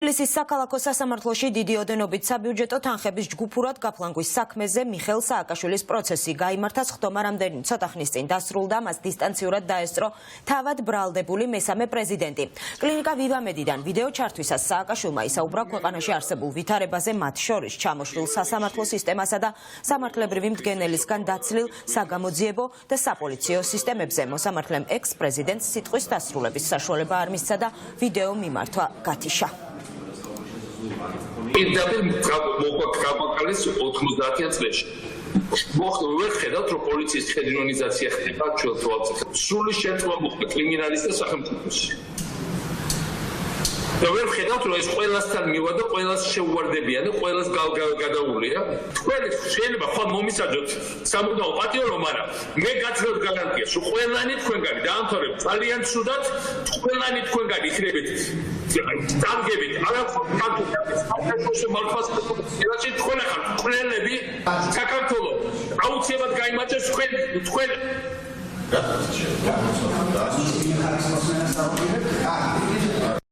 თბილისის საქალაქო სასამართლოში დიდი ოდენობით საბიუჯეტო თანხების ჯგუფურად გაფლანგვის საქმეზე მიხეილ სააკაშვილის პროცესი გაიმართა სხდომა რამდენი ცოტა ხნის წინ დასრულდა, მას დისტანციურად დაესწრო თავად ბრალდებული მესამე პრეზიდენტი. კლინიკა ვივამედიდან ვიდეო ჩართვისას სააკაშვილმა ისაუბრა ქვეყანაში არსებულ ვითარებაზე, მათ შორის ჩამოშლილ სასამართლო სისტემასა და სამართლებრივი მდგენელისგან დაცლილ საგამოძიებო და საპოლიციო სისტემებზე. მოსამართლემ ექს-პრეზიდენტს სიტყვის დასრულების საშუალება არ მისცა და ვიდეო მიმართვა გათიშა. პირდაპირ მოგვაქალაქეს 90-იან წლებში. ვერ ხედავთ, რომ პოლიციის ფედერალიზაცია ხდება ჩვენ თვალწინ. სრული შერწყმა მოხდა კრიმინალისტთა სახელმწიფოში. და ვერ ხედავთ, რომ ეს ყველასთან მივა და ყველას შეუვარდებიან და ყველას გადაულია. თქვენ შეიძლება ხომ მომისაჯოთ სამუდამო პატიო, მაგრამ მე გაცნობ გარანტიას, რომ ყველანი თქვენგანი დაამთავრებ ძალიან ცუდად, ყველანი თქვენგანი იქნებით დამგებით, არაფერს მართლაც თქვენ ახლა ყველები საქართველოს აუცილებლად გაიმარჯვებს თქვენ